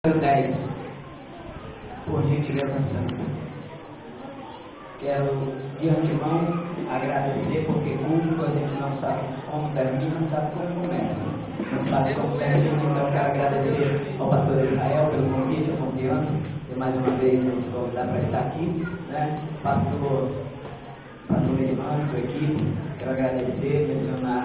10, por gentileza santa. Quero de antemão agradecer, porque culto a gente não sabe como termina, não sabe como começa, não sabe como termina. Então quero agradecer ao pastor Israel pelo convite, a confiança, e mais uma vez nos convidar para estar aqui, né? Pastor Melimão, sua equipe, quero agradecer, mencionar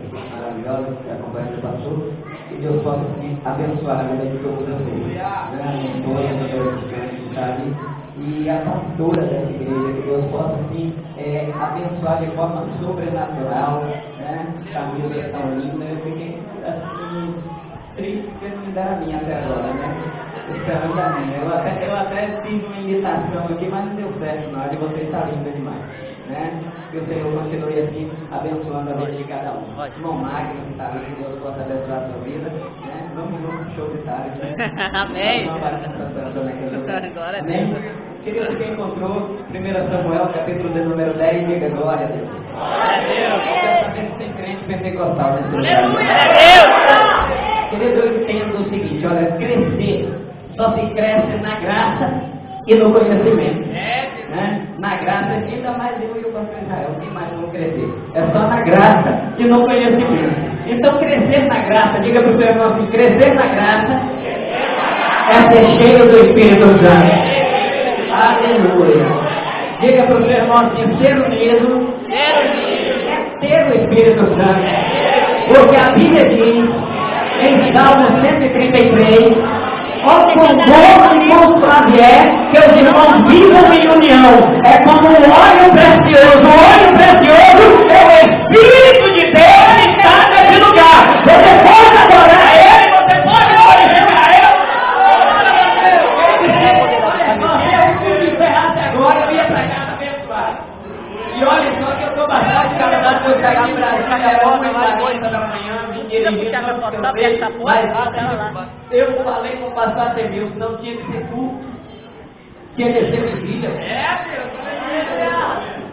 a equipe maravilhosa que acompanha o pastor. Que Deus possa abençoar a vida de todos vocês, a minha esposa, meus estudantes que está ali, e a pastora dessa igreja, que Deus possa abençoar de forma sobrenatural, né? Camila é tão linda, eu fiquei assim, triste porque não me deram a minha até agora, né? Esperando a minha. Eu até fiz uma imitação aqui, mas não deu certo, não, de vocês está linda demais, né? Que o Senhor continue assim, abençoando a vida de cada um. Irmão Magno, que está ali, que Deus possa abençoar a sua vida, né? Vamos pro show de tarde, né? Amém. Amém. Querido, quem encontrou 1 Samuel, capítulo de número 10, diga glória a Deus. Glória a Deus. Eu também tem crente pentecostal nesse lugar. Aleluia. Querido, eu entendo o seguinte, olha, crescer só se cresce na graça e no conhecimento. Né? Na graça, ainda mais eu e o pastor Israel, quem mais vão crescer? É só na graça e no conhecimento. Então, crescer na graça, diga para o seu irmão assim, crescer na graça é ser cheio do Espírito Santo. Aleluia. Diga para o seu irmão assim, ser unido é ter o Espírito Santo. Porque a Bíblia diz, em Salmo 133, ó, com gozo e com prazer, que os irmãos vivam em união. É como um óleo precioso. O óleo precioso é o Espírito de Deus que está nesse lugar. Você pode adorar a Ele, você pode glorificar a Ele. Se eu encerrasse agora, eu ia para casa abençoado. E olha só que eu estou bastante cansado de eu chegar para cada homem lá 8 da manhã, me dirigindo, mas eu falei com o pastor Atemil, não tinha que ser tu, tinha que ser vigília.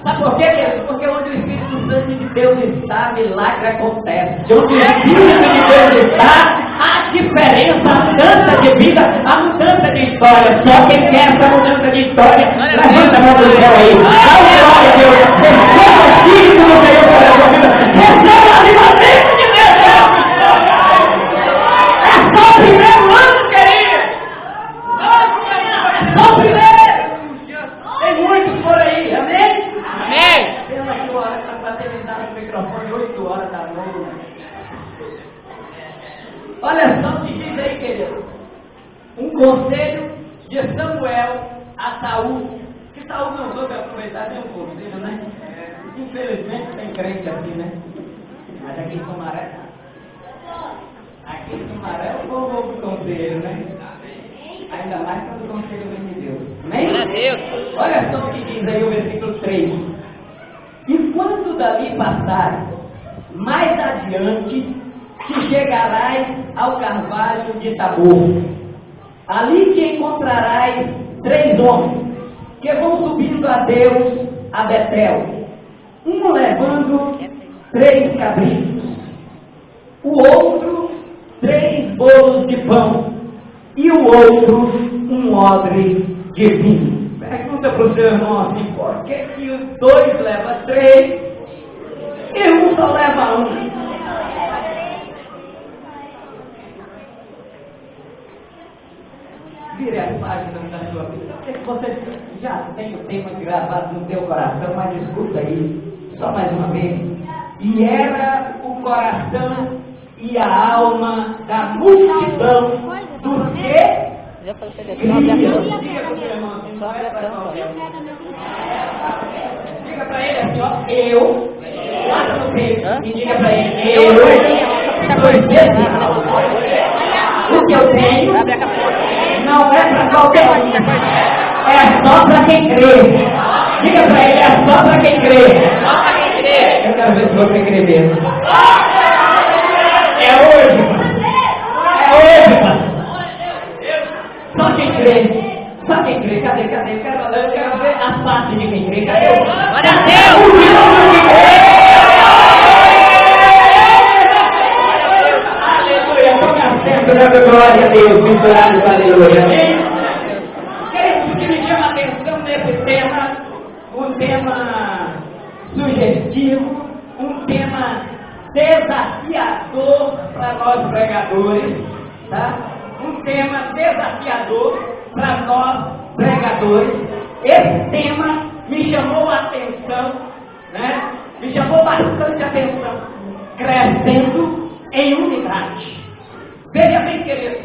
Sabe por quê, Deus? Porque onde o Espírito Santo de Deus está, milagre acontece. Onde o Espírito de Deus está, a diferença, a mudança de vida, a mudança de história. Só quem quer essa mudança de história, levanta a mão do céu aí. Glória a Deus. Receba o Espírito do Senhor para a sua vida. Receba a livramento de Deus para a sua história. É só o primeiro ano, querido. É só o primeiro. Tem muitos por aí, amém? Amém. Pela que hora para terminar o microfone, 8 horas da noite. Olha só o que diz aí, querido. Um conselho de Samuel a Saul. Que Saul não soube aproveitar nem um conselho, né? Infelizmente tem crente aqui, né? Mas aqui em Sumaré, aqui em Sumaré é o povo do conselho, né? Ainda mais quando o conselho vem de Deus. Amém? Glória a Deus. Olha só o que diz aí o versículo 3. E quando dali passares, mais adiante, te chegarás ao carvalho de Tabor. Ali te encontrarás 3 homens, que vão subindo a Deus a Betel. Um levando 3 cabritos, o outro 3 bolos de pão, e o outro um odre de vinho. Pergunta para o seu irmão assim, por que os 2 levam 3 e um só leva 1? Vire as páginas da sua vida. Porque você já tem o tema gravado no teu coração, mas escuta aí, só mais uma vez. E era o coração e a alma da multidão do que? Já falei que Diga para ele assim, ó, eu, bata no peito e diga para ele, eu sou especial. O que eu tenho não é para qualquer um, é só para quem crê. Diga para ele, é só para quem crê. Eu quero ver se você crê mesmo. É hoje, pastor. Só quem crê. Só quem crê. Cadê? Eu quero ver a parte de quem crê. Cadê? Glória a Deus. Aleluia. Glória a Deus. Misturado, valeu. aleluia, amém? O que me chama a atenção nesse tema, um tema sugestivo, um tema desafiador para nós pregadores, tá? Um tema desafiador para nós pregadores. Esse tema me chamou a atenção, né? Me chamou bastante atenção. Crescendo em unidade. Veja bem, querido,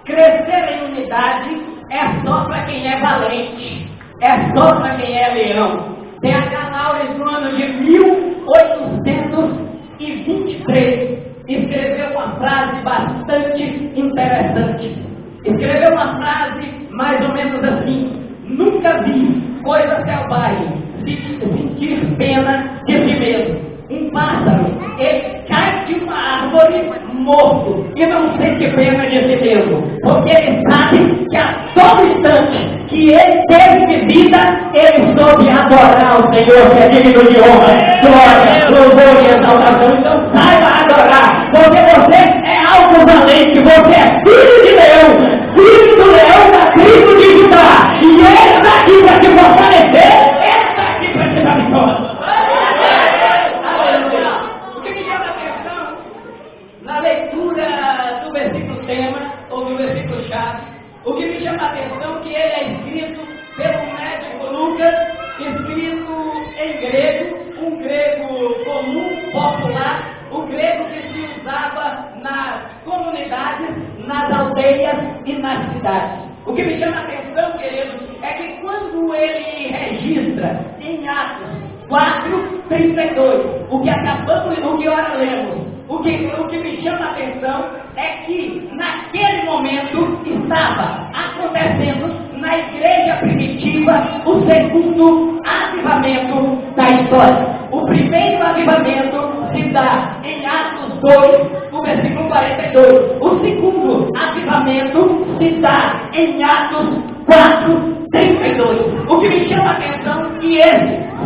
crescer em unidade é só para quem é valente, é só para quem é leão. T.H. Lourdes, no ano de 1823, escreveu uma frase bastante interessante. Escreveu uma frase mais ou menos assim: nunca vi coisa selvagem sentir pena de si mesmo. Um pássaro, ele cai de uma árvore morto e não sente pena de si mesmo, porque ele sabe que a todo instante que ele teve de vida, ele soube adorar o Senhor, que é digno de honra, glória, louvor e exaltação. Então saiba adorar, porque você é algo valente, você é filho de leão, filho do leão da tribo de Judá, e ele está aqui para te fortalecer, ele está aqui para te dar vitória. Na leitura do versículo tema, ou do versículo chave, o que me chama a atenção é que ele é escrito pelo médico Lucas, escrito em grego, um grego comum, popular, o grego que se usava nas comunidades, nas aldeias e nas cidades. O que me chama a atenção, queridos, é que quando ele registra em Atos 4:32, o que acabamos, o que ora lemos, o que me chama a atenção é que naquele momento estava acontecendo na igreja primitiva o segundo avivamento da história. O primeiro avivamento se dá em Atos 2, no versículo 42. O segundo avivamento se dá em Atos 4:32. O que me chama a atenção é que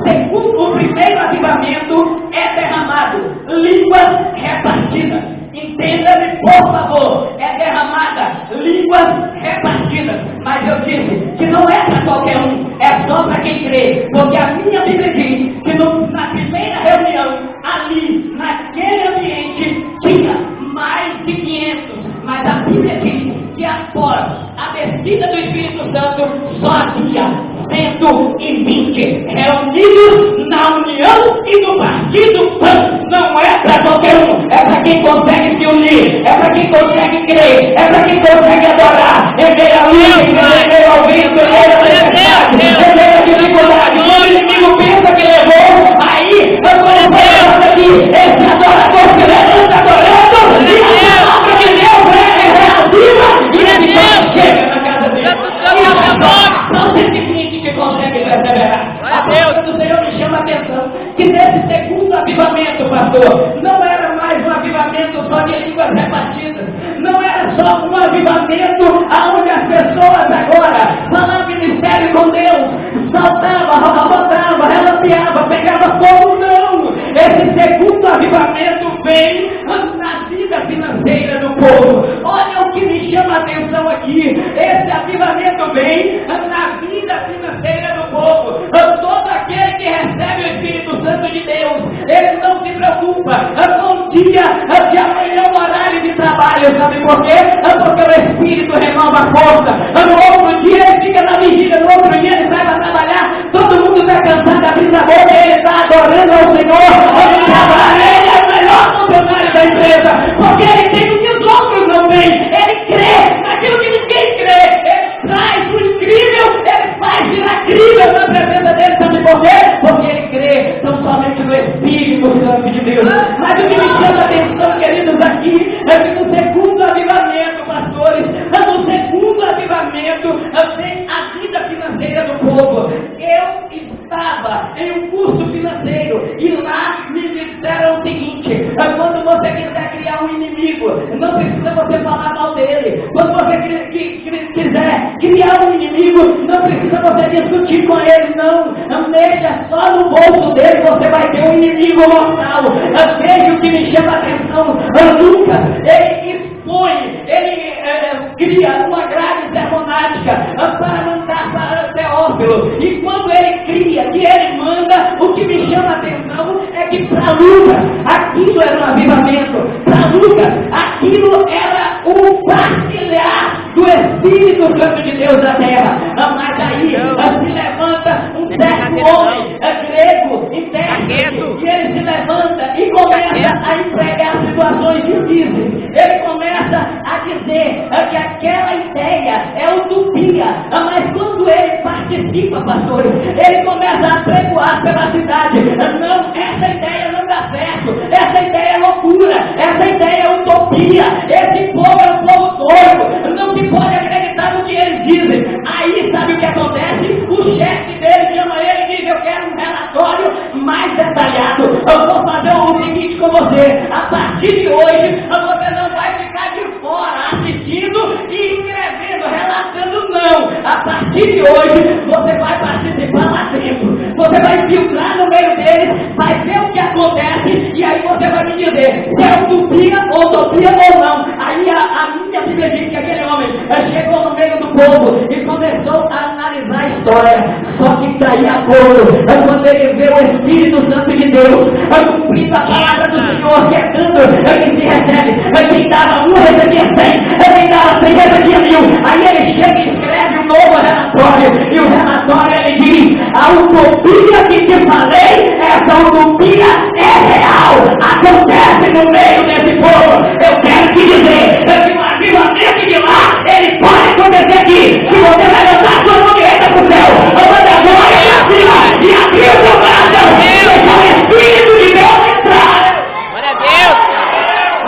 segundo o primeiro avivamento é derramado línguas repartidas. Entenda-me, por favor, é derramada línguas repartidas. Mas eu disse que não é para qualquer um, é só para quem crê. Porque a minha Bíblia diz que na primeira reunião, ali, naquele ambiente, tinha mais de 500. Mas a Bíblia diz que após a descida do Espírito Santo, só havia 120 reunidos na união e no partido PAN. Não é para qualquer um, é para quem consegue se unir, é para quem consegue crer, é para quem consegue adorar. Em meio à luta, em meio ao vento, em meio à tempestade, em meio à dificuldade. Quando o inimigo pensa que levou, aí eu vou aqui, esse adorador se levanta adorando, e a palavra de Deus é reativa, e ele chega na casa dele. São 120 que conseguem perseverar. A palavra do Senhor me chama a atenção que nesse segundo avivamento, pastor, não era mais um avivamento só de línguas repartidas, não era só um avivamento onde as pessoas agora falavam ministério com Deus, saltava, rodava, relampeava, pegava fogo, não. Esse segundo avivamento vem na vida financeira do povo. Olha o que me chama a atenção aqui, esse avivamento vem na vida financeira do povo. Todo aquele que recebe o Espírito Santo de Deus, ele não se preocupa com o dia de amanhã, o horário de trabalho, sabe por quê? Porque o Espírito renova a força. No outro dia ele fica na vigília, no outro dia ele sai para trabalhar, todo mundo está cansado, abrindo a boca, ele está adorando ao Senhor. Ele é o melhor funcionário da empresa, porque ele tem o que os outros não têm. Ele crê naquilo que ninguém crê, ele traz o incrível, ele faz virar crível na presença dele, sabe por quê? Porque ele crê não somente no Espírito Santo de Deus. Mas o que me chama a atenção, queridos, aqui é que no segundo avivamento, pastores, no segundo avivamento vem a vida financeira do povo. Eu estava em um curso financeiro e lá me disseram o seguinte: quando você quiser criar um inimigo, não precisa você falar mal dele. Quando você quiser criar um inimigo, não precisa você discutir com ele, não. Deixa só no bolso dele, você vai ter um inimigo mortal. Veja o que me chama a atenção. Lucas, ele expõe, ele cria uma grade sermonal templo. E quando ele cria, que ele manda, o que me chama a atenção é que para Lucas, aquilo era um avivamento. Para Lucas, aquilo era o partilhar do Espírito Santo de Deus na terra. Mas aí se levanta um certo homem grego, intérprete, e ele se levanta e começa a empregar situações difíceis. Ele começa a dizer que aquela ideia é utopia, mas quando ele participa, pastores, ele começa a pregoar pela cidade: não, essa ideia não dá certo, essa ideia é loucura, essa ideia é utopia, esse povo é um povo doido, não se pode acreditar no que eles dizem. Aí sabe o que acontece? O chefe dele chama ele e diz: eu quero um relatório mais detalhado, eu vou fazer o seguinte com você: a partir de hoje você não vai ficar de fora assistindo e escrevendo, relatando, não. A partir de hoje você vai participar lá dentro, você vai filtrar no meio deles, vai ver o que acontece e aí você vai me dizer se é utopia ou não. Aí a minha Bíblia diz que aquele homem chegou no meio do povo e começou a analisar a história, só que caía a couro quando ele vê o Espírito Santo de Deus cumprindo a palavra do Senhor, chegando, ele se recebe, quem dava 1 recebia 100, quem dava 100 recebia 1000. Aí ele chega e escreve um novo relatório, e o relatório ele diz: a utopia que te falei, essa utopia é real, acontece no meio desse povo. Eu quero te dizer que o avivamento de lá, ele pode acontecer aqui, se você vai levantar sua mão direita para o céu, manda a glória para cima e abrir o seu coração, deixa o Espírito de Deus entrar. Glória a Deus!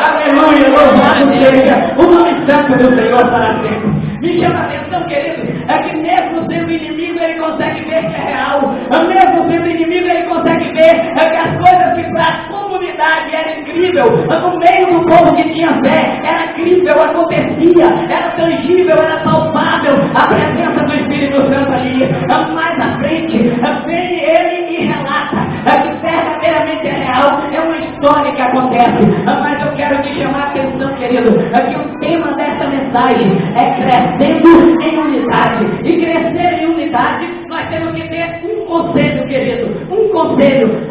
Aleluia, louvado seja o nome santo do Senhor para sempre. Me chama a atenção, querido, é que mesmo sendo inimigo, ele consegue ver que é real. Mesmo sendo inimigo, ele consegue ver que as coisas que para a comunidade era incrível, no meio do povo que tinha fé, era incrível, acontecia, era tangível, era palpável a presença do Espírito Santo ali. Mais à frente, vem ele e relata que verdadeiramente é real, é uma história que acontece. Mas eu quero te chamar a atenção, querido, que o tema dessa mensagem é crescendo em unidade. E crescer em unidade, nós temos que ter um conselho, querido, um conselho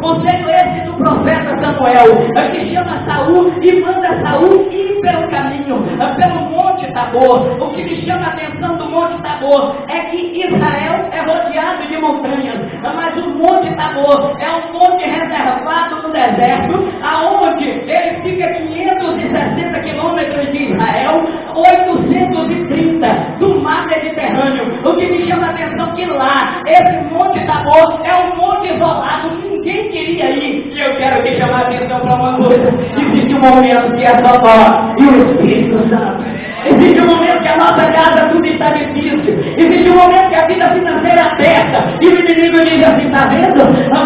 esse do profeta Samuel, que chama Saul e manda Saul ir pelo caminho, pelo Monte Tabor. O que me chama a atenção do Monte Tabor é que Israel é rodeado de montanhas, mas o Monte Tabor é um monte reservado no deserto, aonde ele fica 560 quilômetros de Israel, 830 do mar Mediterrâneo. O que me chama a atenção é que lá, esse Monte Tabor é um monte isolado, ninguém queria ir. E eu quero te chamar a atenção para uma coisa: existe um momento que é só nós e o Espírito Santo. Existe um momento que a nossa casa tudo está difícil. Existe um momento que a vida financeira aperta e o inimigo diz assim: está vendo?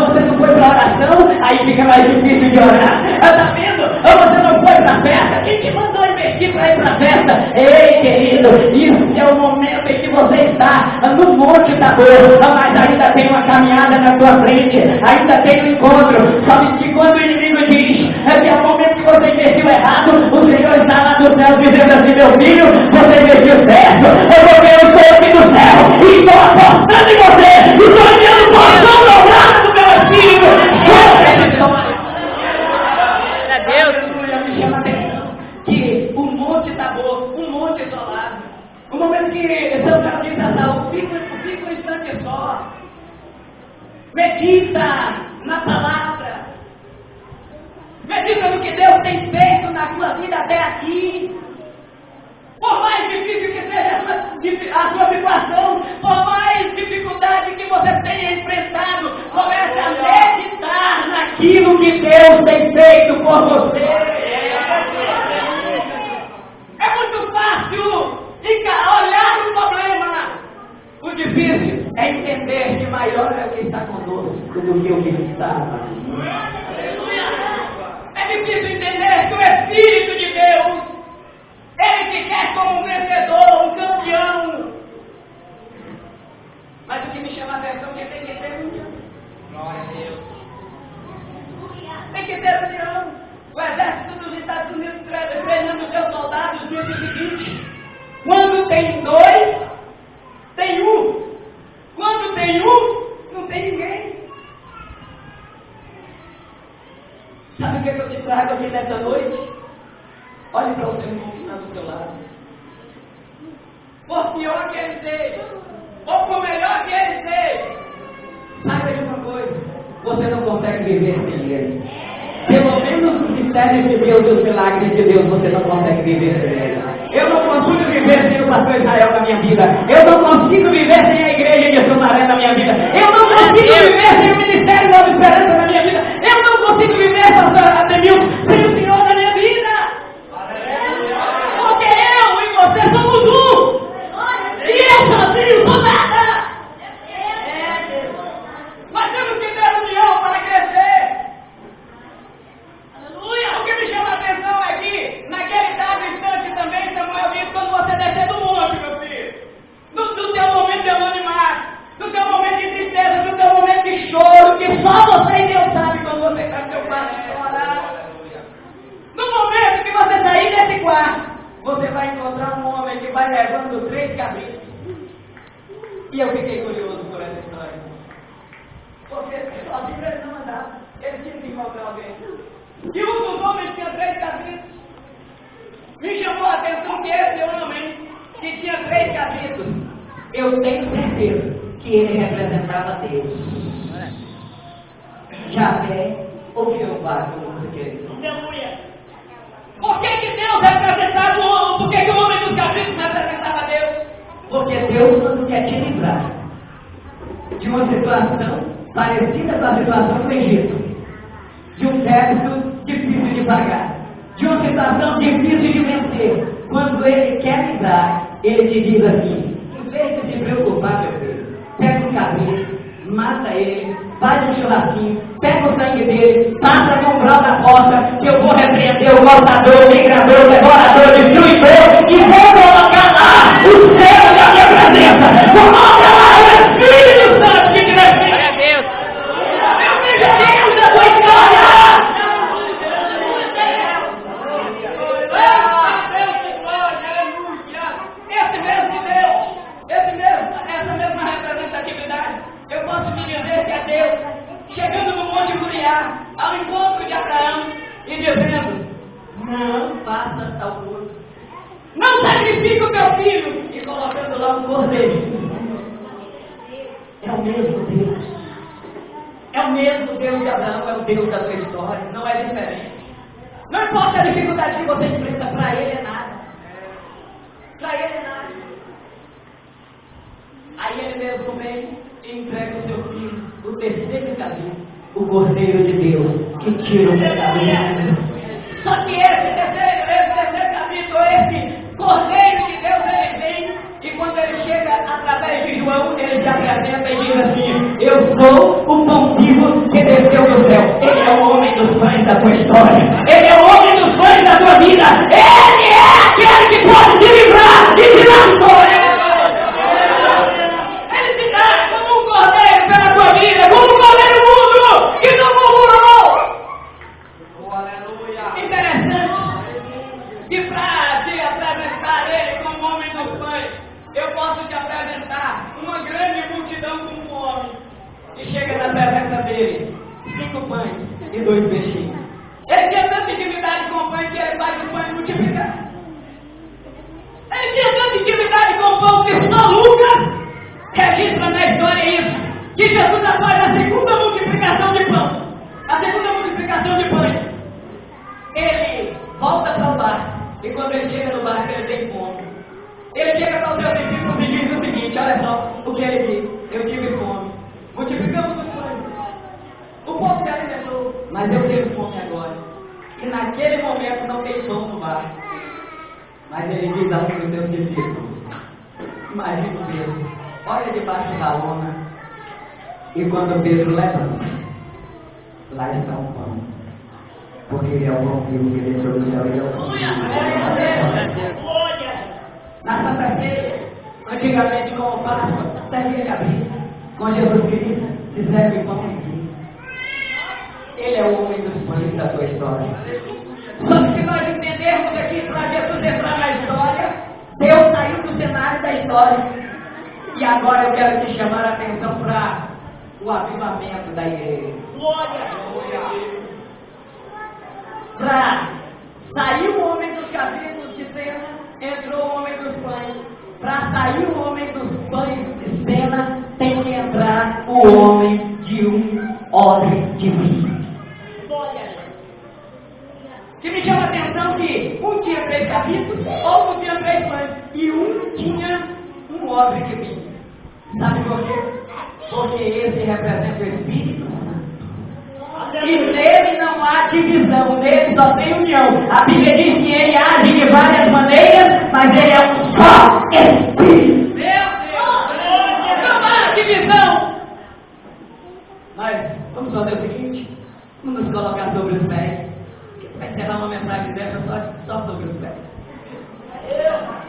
Você não foi para a oração, aí fica mais difícil de orar. Está vendo? Você não foi para a festa, quem te mandou investir para ir para a festa? Ei, querido, isso é o momento em que você está no Monte Tabor, mas ainda tem uma caminhada na tua frente, ainda tem um encontro. Só que quando o inimigo diz que é o momento que você investiu errado, o Senhor está lá do céu dizendo assim: meu filho, você investiu certo, eu estou aqui do céu e estou apostando em você, e estou enviando porção dobrada do meu Espírito. Glória a Deus! Me chama a atenção que o Monte Tabor, um monte isolado, o momento que Samuel diz a Saul: fica um instante só, medita na palavra, medita no que Deus tem feito na tua vida até aqui. Por mais difícil que seja a sua situação, por mais dificuldade que você tenha enfrentado, comece a meditar naquilo que Deus tem feito por você. É muito fácil olhar o problema. O difícil é entender que maior é o que está conosco do que o que está. É difícil entender que o Espírito de Deus, ele te quer como um vencedor, um campeão. Mas o que me chama a atenção é que tem que ter união. Glória a Deus. Tem que ter união. O exército dos Estados Unidos treinando seus soldados diz o seguinte: quando tem dois, tem um. Quando tem aqui nessa noite, olhe para o seu irmão que está do seu lado. Por pior que ele seja, ou por melhor que ele seja, saiba de uma coisa, você não consegue viver sem ele. Pelo menos os mistérios de Deus e os milagres de Deus você não consegue viver sem ele. Eu não consigo viver sem o pastor Israel na minha vida. Eu não consigo viver sem a igreja de Sumaré na minha vida. Eu não consigo viver sem o ministério Nova Esperança na minha vida. Eu não consigo viver, pastor Ademilton, sem o Senhor na minha vida. Porque eu e você somos um. E eu sozinho sou nada. Nós temos que ter união para crescer. Aleluia! O que me chama a atenção é que, naquele dado instante também, Samuel disse, quando você descer do monte, meu filho, no teu momento de anonimato, no teu momento de tristeza, no teu momento de choro, que só você e Deus sabe quando você está no seu quarto e chorar. No momento que você sair desse quarto, você vai encontrar um homem que vai levando 3 cabritos. E eu fiquei curioso por essa história. Porque sozinho ele não andava, ele tinha que encontrar alguém. E um dos homens tinha 3 cabritos. Me chamou a atenção que esse homem, que tinha 3 cabritos, eu tenho certeza que ele representava Deus. Javé ou Jeová, como você quer. Aleluia! Por que Deus representava o homem? Por que o homem dos cabritos representava Deus? Porque Deus não quer te livrar de uma situação parecida com a situação do Egito, de um débito difícil de pagar, de uma situação difícil de vencer. Quando Ele quer livrar, Ele te diz assim: em vez de se preocupar, meu filho, pega um cabrito, mata ele, faz um churrasquinho, pega o sangue dele, passa no umbral da porta, que eu vou repreender o cortador, o migrador, o devorador, o destruidor, e vou colocar lá o céu da minha presença. Coloca lá o Espírito Santo que cresce. Glória a Deus. Eu me Deus da tua história. Essa mesma representatividade, eu posso me dizer que é Deus chegando no Monte Moriá, ao encontro de Abraão, e dizendo: não faça tal coisa, não sacrifique o teu filho, e colocando lá um cordeiro. É o mesmo Deus, é o mesmo Deus de Abraão, é o Deus da tua história, não é diferente. Não importa a dificuldade que você enfrenta, para Ele é nada, para Ele é nada. Aí Ele mesmo vem e entrega o seu filho, o terceiro caminho, o Cordeiro de Deus, que tira o pecado do mundo. Só que esse terceiro capítulo, esse Cordeiro de Deus, ele vem, e quando ele chega através de João, ele se apresenta e diz assim: eu sou o pão vivo que desceu do céu. Ele é o homem dos pães da tua história, ele é o homem dos pães da tua vida, ele é aquele que pode te livrar e tirar a história. Ele te dá como um cordeiro pela tua vida, como um cordeiro mudo que não murmurou. Interessante que para te apresentar ele como homem dos pães, eu posso te apresentar uma grande multidão como um homem que chega na presença dele, 5 pães e 2 peixinhos. Ele tinha tanta intimidade com o pão que ele faz o pão multiplicar. Ele tinha tanta intimidade com o pão que só Lucas registra na história isso, que Jesus após a segunda multiplicação de pão, a segunda multiplicação de pães, ele volta para o barco, e quando ele chega no barco ele tem fome. Ele chega para os seus discípulos e diz o seguinte: olha só o que ele diz: eu tive fome, multiplicamos os pães, o povo se alimentou, mas eu tive fome agora. E naquele momento não tem som no barco, mas ele diz a um dos seus discípulos: imagina o Pedro, olha debaixo da lona, e quando Pedro levanta, lá está o pão, porque ele é o pão vivo que desceu do céu, ele é o pão vivo. Na Santa Ceia, antigamente como Páscoa, servia cabrito, com Jesus Cristo se serve pão e vinho. Ele é o homem dos pães da tua história. Só que se nós entendermos aqui, para Jesus entrar na história, Deus saiu do cenário da história. E agora eu quero te chamar a atenção para o avivamento da igreja. Para sair o homem dos cabelos de cena, entrou o homem dos pães. Para sair o homem dos pães de cena, tem que entrar o homem de um odre de vinho. Que me chama a atenção que um tinha 3 capítulos, outro tinha 3 pães, e um tinha um odre de vinho. Sabe por quê? Porque esse representa o Espírito Santo. E nele não há divisão, nele só tem união. A Bíblia diz que ele age de várias maneiras, mas ele é um só Espírito. Meu Deus! Não há divisão! Mas vamos fazer o seguinte: vamos nos colocar sobre os pés. Vai encerrar uma mensagem dessa só sobre os pés.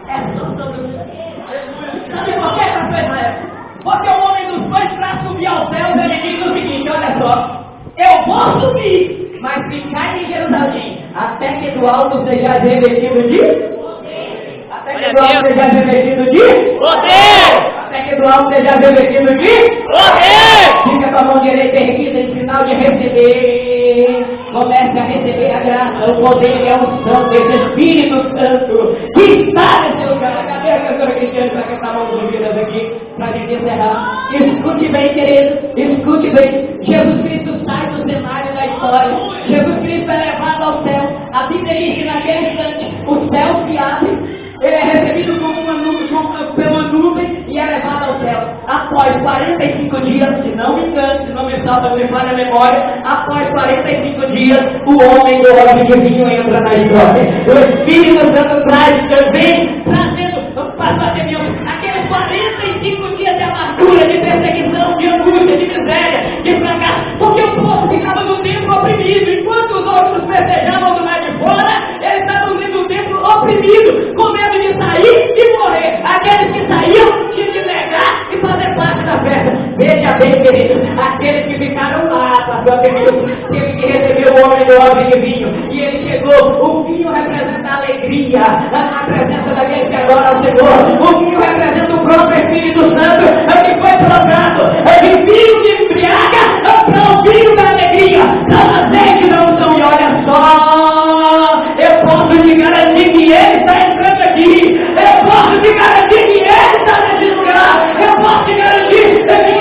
É só sobre os pés. Sabe por que, pastor Israel? Porque o homem dos pães, para subir aos céus, ele diz o seguinte: olha só, eu vou subir, mas ficar em Jerusalém, até que do alto seja revestido de poder. Até que do alto seja revestido de poder. Até que do alto seja revestido de poder. Fica com a mão direita erguida em sinal de receber. Comece a receber a graça, o poder e a unção desse Espírito Santo que está nesse lugar. Cadê a cantora Cristiane para cantar mãos ouvidas aqui, para a gente encerrar? Escute bem, querido, escute bem. Jesus Cristo sai do cenário da história. Jesus Cristo é levado ao céu. A Bíblia diz que naquele instante o céu se abre. Ele é recebido como uma nuvem, pela nuvem e é levado ao céu. Após 45 dias, se não me engano, se não me falha a memória, após 45 dias, o homem do odre de vinho entra na história. O Espírito Santo traz também, trazendo, passar de mim, aqueles 45 dias de amargura, de perseguição, de angústia, de miséria, de fracasso, porque o povo ficava no templo oprimido, enquanto os outros festejavam do lado de fora, eles estavam dentro do templo oprimido, com medo de sair e morrer. Aqueles que saíam tinham que negar e fazer parte da festa. Veja bem, queridos, aqueles que ficaram lá, pastor Deus, teve que receber o homem do odre de vinho, e ele chegou. O vinho representa a alegria, a presença daqueles que adoram ao Senhor. O vinho representa o próprio Espírito Santo, que foi provado de vinho que embriaga para o vinho da alegria, para azeite da unção. E olha só, eu posso te garantir que ele está entrando aqui. Eu posso te garantir que ele está nesse lugar. Eu posso te garantir que ele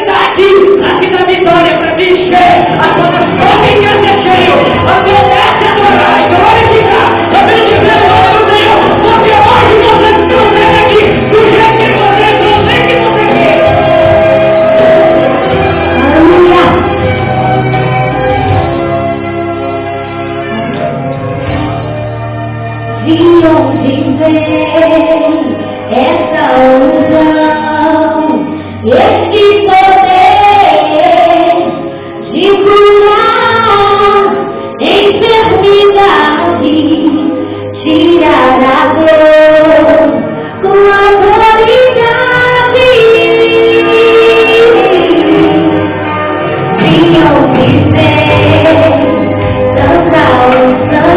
está aqui para te dar vitória, para te encher. Agora só quem quer ser cheio, obedece a adorar e glorificar. Eu venho dizer o nome do Senhor, porque hoje você não vem aqui do jeito que você não sei que você quer. Aleluia. De onde vem essa unção, esse poder de curar enfermidade, tirar a dor com autoridade? De onde vem tanta unção?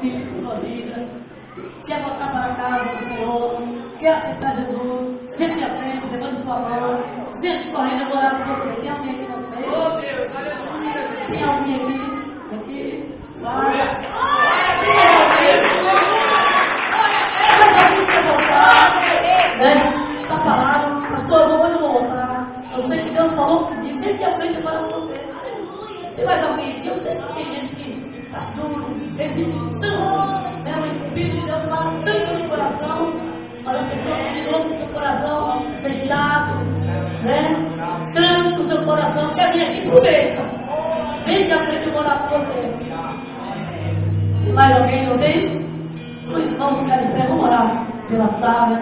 filhos com sua vida, quer voltar para casa do Senhor, quer aceitar Jesus, vem aqui à frente, levante sua mão, vem correndo agora para você. Tem alguém aqui na frente? Oh Deus, aleluia! Tem alguém aqui? Aqui? Vai! Está falado, pastor, vamos voltar. Eu sei que Deus falou comigo, vem aqui à frente agora para você. Você vai dar um vídeo, eu sei que tem gente que está duro, resiste tanto, né? O Espírito de Deus fala tanto no coração, para a pessoa que tirou do seu coração fechado, né? Tanto no seu coração, quer vir aqui por meio. Vem que a frente eu vou orar por você. Se mais alguém não tem, os irmãos querem dizer, vamos orar pela sala.